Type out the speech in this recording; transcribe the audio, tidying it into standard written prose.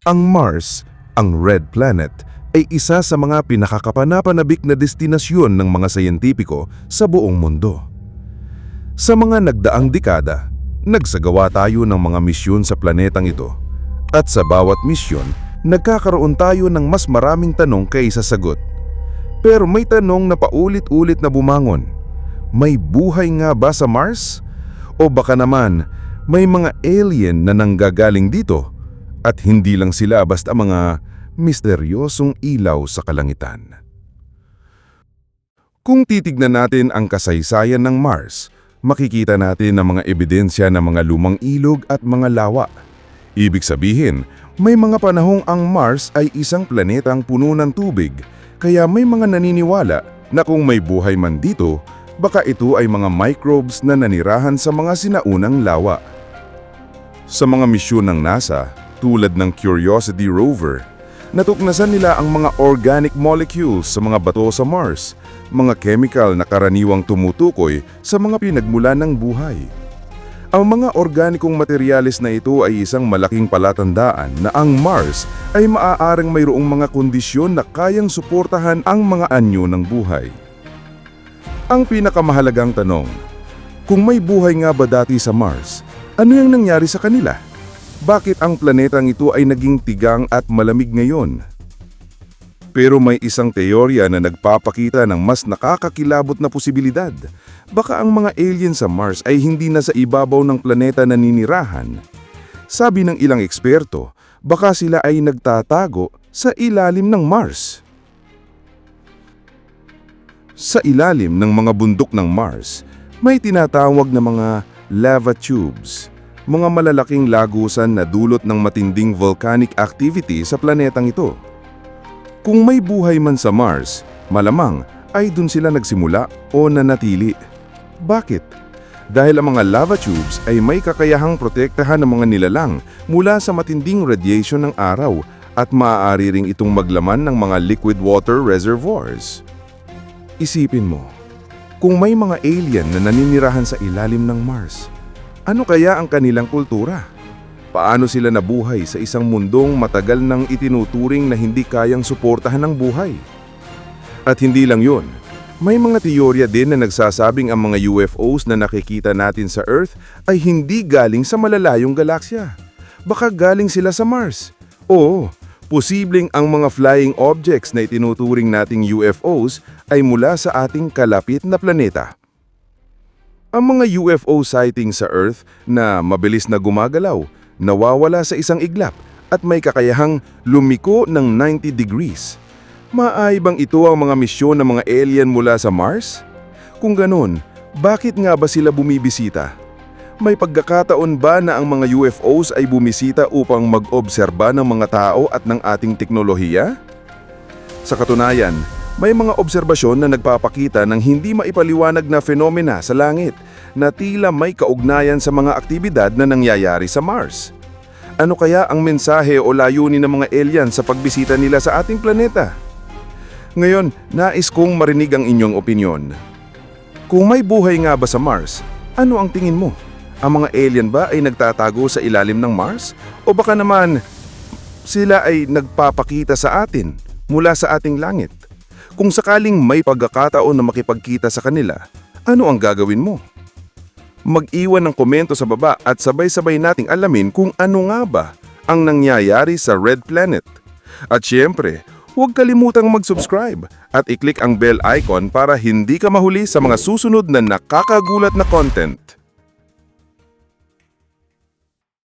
Ang Mars, ang Red Planet, ay isa sa mga pinakakapanapanabik na destinasyon ng mga sayentipiko sa buong mundo. Sa mga nagdaang dekada, nagsagawa tayo ng mga misyon sa planetang ito. At sa bawat misyon, nagkakaroon tayo ng mas maraming tanong kaysa sagot. Pero may tanong na paulit-ulit na bumangon. May buhay nga ba sa Mars? O baka naman, may mga alien na nanggagaling dito at hindi lang sila basta mga misteryosong ilaw sa kalangitan. Kung titignan natin ang kasaysayan ng Mars, makikita natin ang mga ebidensya ng mga lumang ilog at mga lawa. Ibig sabihin, may mga panahong ang Mars ay isang planetang puno ng tubig, kaya may mga naniniwala na kung may buhay man dito, baka ito ay mga microbes na nanirahan sa mga sinaunang lawa. Sa mga misyon ng NASA, tulad ng Curiosity rover, natuknasan nila ang mga organic molecules sa mga bato sa Mars, mga chemical na karaniwang tumutukoy sa mga pinagmulan ng buhay. Ang mga organikong materyales na ito ay isang malaking palatandaan na ang Mars ay maaaring mayroong mga kondisyon na kayang suportahan ang mga anyo ng buhay. Ang pinakamahalagang tanong, kung may buhay nga ba dati sa Mars, ano yung nangyari sa kanila? Bakit ang planetang ito ay naging tigang at malamig ngayon? Pero may isang teorya na nagpapakita ng mas nakakakilabot na posibilidad. Baka ang mga alien sa Mars ay hindi na sa ibabaw ng planeta naninirahan. Sabi ng ilang eksperto, baka sila ay nagtatago sa ilalim ng Mars. Sa ilalim ng mga bundok ng Mars, may tinatawag na mga lava tubes, mga malalaking lagusan na dulot ng matinding volcanic activity sa planetang ito. Kung may buhay man sa Mars, malamang ay dun sila nagsimula o nanatili. Bakit? Dahil ang mga lava tubes ay may kakayahang protektahan ng mga nilalang mula sa matinding radiation ng araw at maaari ring itong maglaman ng mga liquid water reservoirs. Isipin mo, kung may mga alien na naninirahan sa ilalim ng Mars, ano kaya ang kanilang kultura? Paano sila nabuhay sa isang mundong matagal nang itinuturing na hindi kayang suportahan ng buhay? At hindi lang yun, may mga teorya din na nagsasabing ang mga UFOs na nakikita natin sa Earth ay hindi galing sa malalayong galaksya. Baka galing sila sa Mars. Oo, posibleng ang mga flying objects na itinuturing nating UFOs ay mula sa ating kalapit na planeta. Ang mga UFO sighting sa Earth na mabilis na gumagalaw, nawawala sa isang iglap at may kakayahang lumiko ng 90 degrees. Maaari bang ito ang mga misyon ng mga alien mula sa Mars? Kung ganun, bakit nga ba sila bumibisita? May pagkakataon ba na ang mga UFOs ay bumisita upang mag-obserba ng mga tao at ng ating teknolohiya? Sa katunayan, may mga obserbasyon na nagpapakita ng hindi maipaliwanag na fenomena sa langit na tila may kaugnayan sa mga aktibidad na nangyayari sa Mars. Ano kaya ang mensahe o layunin ng mga alien sa pagbisita nila sa ating planeta? Ngayon, nais kong marinig ang inyong opinyon. Kung may buhay nga ba sa Mars, ano ang tingin mo? Ang mga alien ba ay nagtatago sa ilalim ng Mars? O baka naman sila ay nagpapakita sa atin mula sa ating langit? Kung sakaling may pagkakataon na makipagkita sa kanila, ano ang gagawin mo? Mag-iwan ng komento sa baba at sabay-sabay nating alamin kung ano nga ba ang nangyayari sa Red Planet. At syempre, huwag kalimutang mag-subscribe at i-click ang bell icon para hindi ka mahuli sa mga susunod na nakakagulat na content.